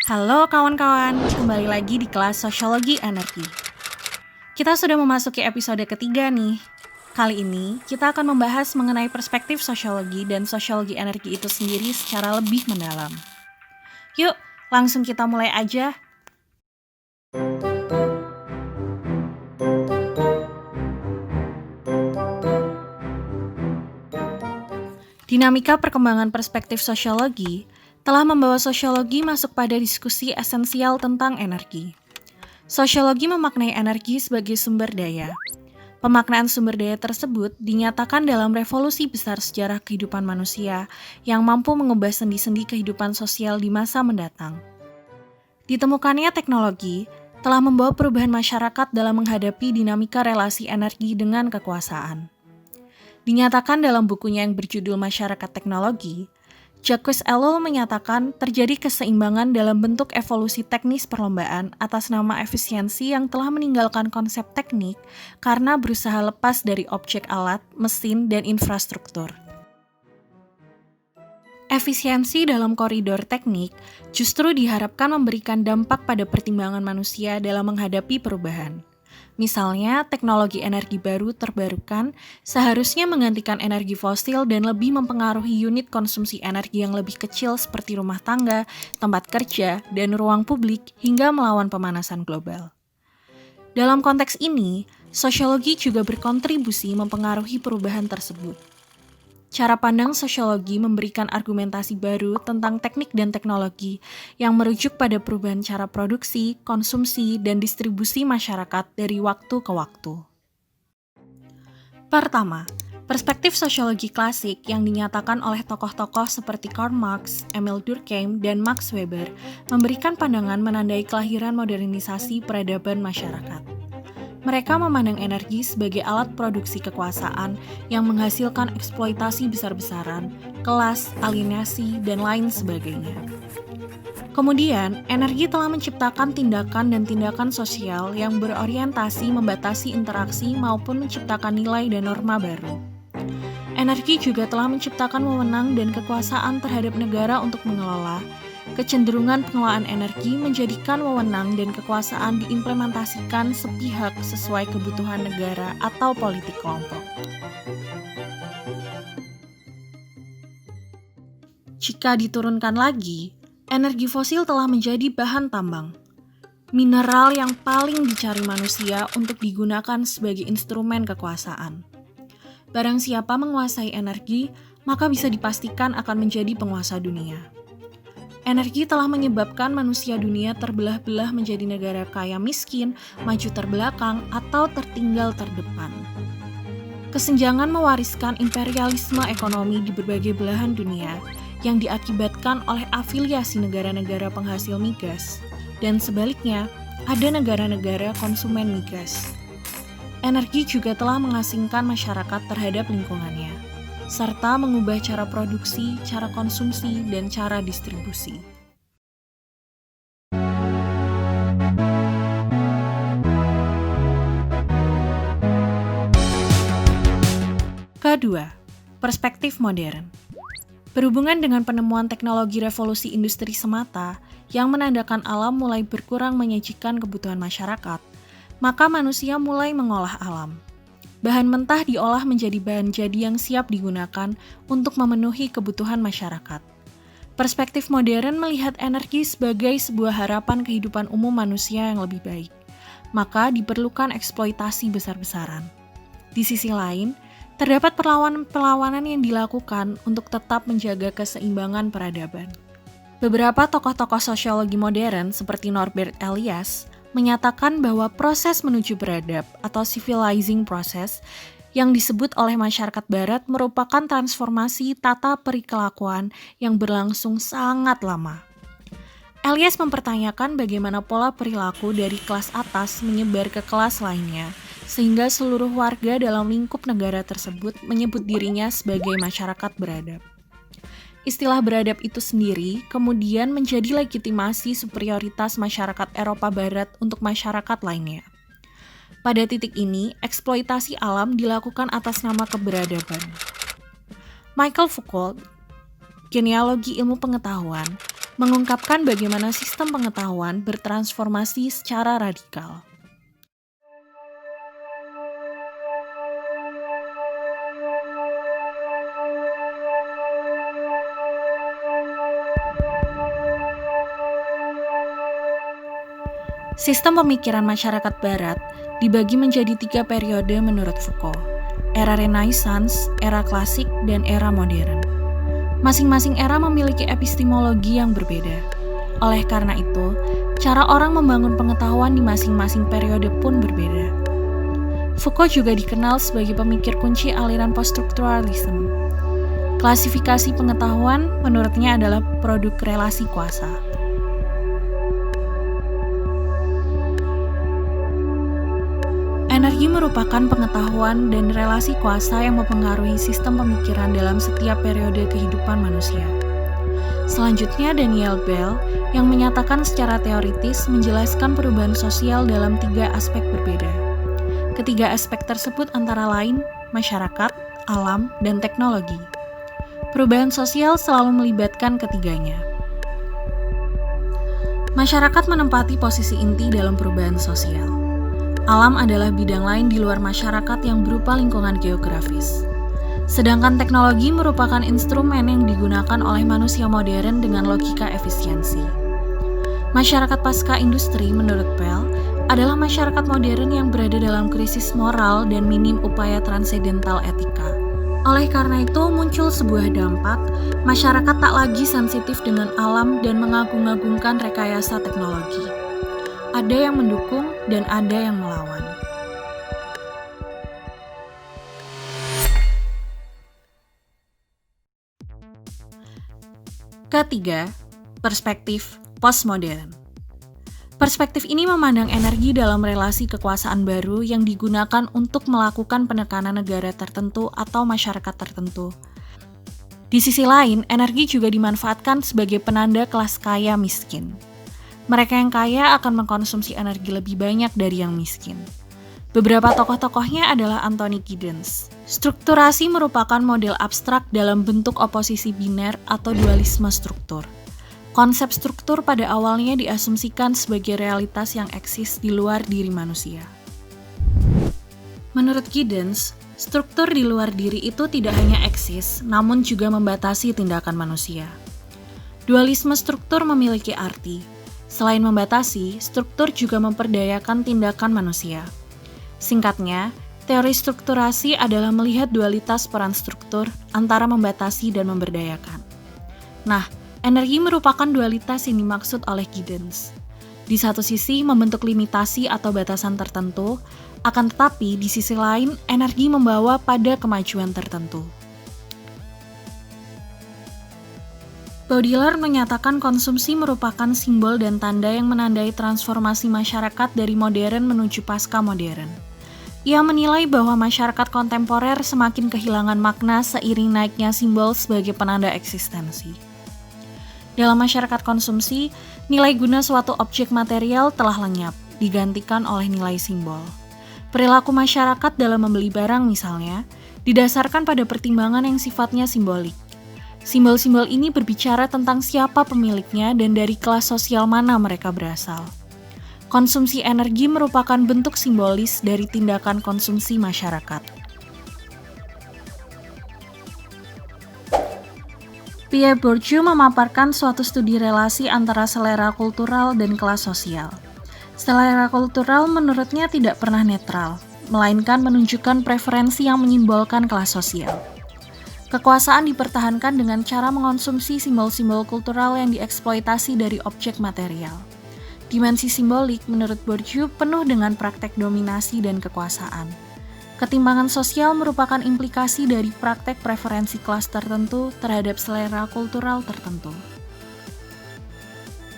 Halo kawan-kawan, kembali lagi di kelas Sosiologi Energi. Kita sudah memasuki episode ketiga nih. Kali ini kita akan membahas mengenai perspektif sosiologi dan sosiologi energi itu sendiri secara lebih mendalam. Yuk, langsung kita mulai aja. Dinamika perkembangan perspektif sosiologi telah membawa sosiologi masuk pada diskusi esensial tentang energi. Sosiologi memaknai energi sebagai sumber daya. Pemaknaan sumber daya tersebut dinyatakan dalam revolusi besar sejarah kehidupan manusia yang mampu mengubah sendi-sendi kehidupan sosial di masa mendatang. Ditemukannya teknologi telah membawa perubahan masyarakat dalam menghadapi dinamika relasi energi dengan kekuasaan. Dinyatakan dalam bukunya yang berjudul Masyarakat Teknologi, Jacques Ellul menyatakan terjadi keseimbangan dalam bentuk evolusi teknis perlombaan atas nama efisiensi yang telah meninggalkan konsep teknik karena berusaha lepas dari objek alat, mesin, dan infrastruktur. Efisiensi dalam koridor teknik justru diharapkan memberikan dampak pada pertimbangan manusia dalam menghadapi perubahan. Misalnya, teknologi energi baru terbarukan seharusnya menggantikan energi fosil dan lebih mempengaruhi unit konsumsi energi yang lebih kecil seperti rumah tangga, tempat kerja, dan ruang publik hingga melawan pemanasan global. Dalam konteks ini, sosiologi juga berkontribusi mempengaruhi perubahan tersebut. Cara pandang sosiologi memberikan argumentasi baru tentang teknik dan teknologi yang merujuk pada perubahan cara produksi, konsumsi, dan distribusi masyarakat dari waktu ke waktu. Pertama, perspektif sosiologi klasik yang dinyatakan oleh tokoh-tokoh seperti Karl Marx, Emil Durkheim, dan Max Weber memberikan pandangan menandai kelahiran modernisasi peradaban masyarakat. Mereka memandang energi sebagai alat produksi kekuasaan yang menghasilkan eksploitasi besar-besaran, kelas, alienasi, dan lain sebagainya. Kemudian, energi telah menciptakan tindakan dan tindakan sosial yang berorientasi membatasi interaksi maupun menciptakan nilai dan norma baru. Energi juga telah menciptakan wewenang dan kekuasaan terhadap negara untuk mengelola. Kecenderungan pengelolaan energi menjadikan wewenang dan kekuasaan diimplementasikan sepihak sesuai kebutuhan negara atau politik kelompok. Jika diturunkan lagi, energi fosil telah menjadi bahan tambang, mineral yang paling dicari manusia untuk digunakan sebagai instrumen kekuasaan. Barang siapa menguasai energi, maka bisa dipastikan akan menjadi penguasa dunia. Energi telah menyebabkan manusia dunia terbelah-belah menjadi negara kaya miskin, maju terbelakang, atau tertinggal terdepan. Kesenjangan mewariskan imperialisme ekonomi di berbagai belahan dunia yang diakibatkan oleh afiliasi negara-negara penghasil migas, dan sebaliknya, ada negara-negara konsumen migas. Energi juga telah mengasingkan masyarakat terhadap lingkungannya, serta mengubah cara produksi, cara konsumsi, dan cara distribusi. Kedua, perspektif modern. Berhubungan dengan penemuan teknologi revolusi industri semata yang menandakan alam mulai berkurang menyajikan kebutuhan masyarakat, maka manusia mulai mengolah alam. Bahan mentah diolah menjadi bahan jadi yang siap digunakan untuk memenuhi kebutuhan masyarakat. Perspektif modern melihat energi sebagai sebuah harapan kehidupan umum manusia yang lebih baik, maka diperlukan eksploitasi besar-besaran. Di sisi lain, terdapat perlawanan yang dilakukan untuk tetap menjaga keseimbangan peradaban. Beberapa tokoh-tokoh sosiologi modern seperti Norbert Elias menyatakan bahwa proses menuju beradab atau civilizing process yang disebut oleh masyarakat barat merupakan transformasi tata perilakuan yang berlangsung sangat lama. Elias mempertanyakan bagaimana pola perilaku dari kelas atas menyebar ke kelas lainnya, sehingga seluruh warga dalam lingkup negara tersebut menyebut dirinya sebagai masyarakat beradab. Istilah beradab itu sendiri kemudian menjadi legitimasi superioritas masyarakat Eropa Barat untuk masyarakat lainnya. Pada titik ini, eksploitasi alam dilakukan atas nama keberadaban. Michael Foucault, genealogi ilmu pengetahuan, mengungkapkan bagaimana sistem pengetahuan bertransformasi secara radikal. Sistem pemikiran masyarakat Barat dibagi menjadi 3 periode menurut Foucault: era Renaissance, era klasik, dan era modern. Masing-masing era memiliki epistemologi yang berbeda. Oleh karena itu, cara orang membangun pengetahuan di masing-masing periode pun berbeda. Foucault juga dikenal sebagai pemikir kunci aliran post-structuralism. Klasifikasi pengetahuan menurutnya adalah produk relasi kuasa. Energi merupakan pengetahuan dan relasi kuasa yang mempengaruhi sistem pemikiran dalam setiap periode kehidupan manusia. Selanjutnya, Daniel Bell yang menyatakan secara teoritis menjelaskan perubahan sosial dalam 3 aspek berbeda. Ketiga aspek tersebut antara lain masyarakat, alam, dan teknologi. Perubahan sosial selalu melibatkan ketiganya. Masyarakat menempati posisi inti dalam perubahan sosial. Alam adalah bidang lain di luar masyarakat yang berupa lingkungan geografis. Sedangkan teknologi merupakan instrumen yang digunakan oleh manusia modern dengan logika efisiensi. Masyarakat pasca industri menurut Bell adalah masyarakat modern yang berada dalam krisis moral dan minim upaya transendental etika. Oleh karena itu muncul sebuah dampak, masyarakat tak lagi sensitif dengan alam dan mengagung-agungkan rekayasa teknologi. Ada yang mendukung dan ada yang melawan. Ketiga, perspektif postmodern. Perspektif ini memandang energi dalam relasi kekuasaan baru yang digunakan untuk melakukan penekanan negara tertentu atau masyarakat tertentu. Di sisi lain, energi juga dimanfaatkan sebagai penanda kelas kaya miskin. Mereka yang kaya akan mengkonsumsi energi lebih banyak dari yang miskin. Beberapa tokoh-tokohnya adalah Anthony Giddens. Strukturasi merupakan model abstrak dalam bentuk oposisi biner atau dualisme struktur. Konsep struktur pada awalnya diasumsikan sebagai realitas yang eksis di luar diri manusia. Menurut Giddens, struktur di luar diri itu tidak hanya eksis, namun juga membatasi tindakan manusia. Dualisme struktur memiliki arti. Selain membatasi, struktur juga memperdayakan tindakan manusia. Singkatnya, teori strukturasi adalah melihat dualitas peran struktur antara membatasi dan memberdayakan. Nah, energi merupakan dualitas yang dimaksud oleh Giddens. Di satu sisi membentuk limitasi atau batasan tertentu, akan tetapi di sisi lain energi membawa pada kemajuan tertentu. Baudrillard menyatakan konsumsi merupakan simbol dan tanda yang menandai transformasi masyarakat dari modern menuju pasca modern. Ia menilai bahwa masyarakat kontemporer semakin kehilangan makna seiring naiknya simbol sebagai penanda eksistensi. Dalam masyarakat konsumsi, nilai guna suatu objek material telah lenyap, digantikan oleh nilai simbol. Perilaku masyarakat dalam membeli barang misalnya, didasarkan pada pertimbangan yang sifatnya simbolik. Simbol-simbol ini berbicara tentang siapa pemiliknya dan dari kelas sosial mana mereka berasal. Konsumsi energi merupakan bentuk simbolis dari tindakan konsumsi masyarakat. Pierre Bourdieu memaparkan suatu studi relasi antara selera kultural dan kelas sosial. Selera kultural menurutnya tidak pernah netral, melainkan menunjukkan preferensi yang menyimbolkan kelas sosial. Kekuasaan dipertahankan dengan cara mengonsumsi simbol-simbol kultural yang dieksploitasi dari objek material. Dimensi simbolik menurut Bourdieu penuh dengan praktek dominasi dan kekuasaan. Ketimpangan sosial merupakan implikasi dari praktek preferensi kelas tertentu terhadap selera kultural tertentu.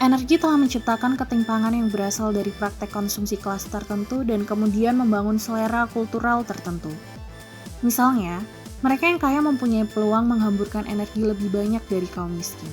Energi telah menciptakan ketimpangan yang berasal dari praktek konsumsi kelas tertentu dan kemudian membangun selera kultural tertentu. Misalnya, mereka yang kaya mempunyai peluang menghamburkan energi lebih banyak dari kaum miskin.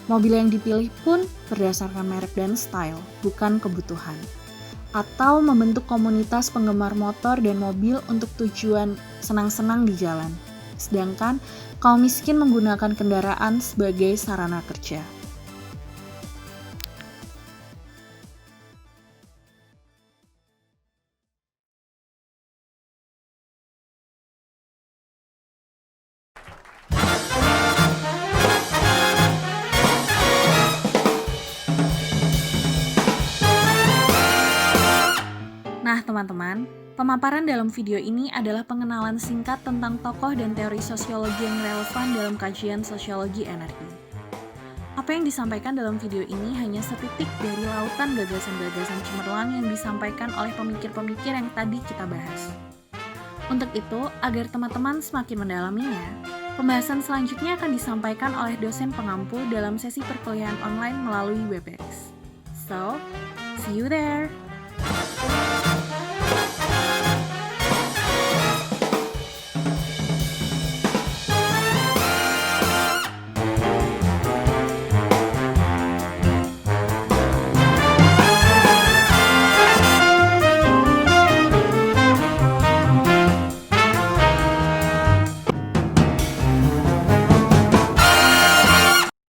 Mobil yang dipilih pun berdasarkan merek dan style, bukan kebutuhan. Atau membentuk komunitas penggemar motor dan mobil untuk tujuan senang-senang di jalan. Sedangkan kaum miskin menggunakan kendaraan sebagai sarana kerja. teman-teman, pemaparan dalam video ini adalah pengenalan singkat tentang tokoh dan teori sosiologi yang relevan dalam kajian sosiologi energi. Apa yang disampaikan dalam video ini hanya setitik dari lautan gagasan-gagasan cemerlang yang disampaikan oleh pemikir-pemikir yang tadi kita bahas. Untuk itu, agar teman-teman semakin mendalaminya, pembahasan selanjutnya akan disampaikan oleh dosen pengampu dalam sesi perkuliahan online melalui WebEx. So, see you there!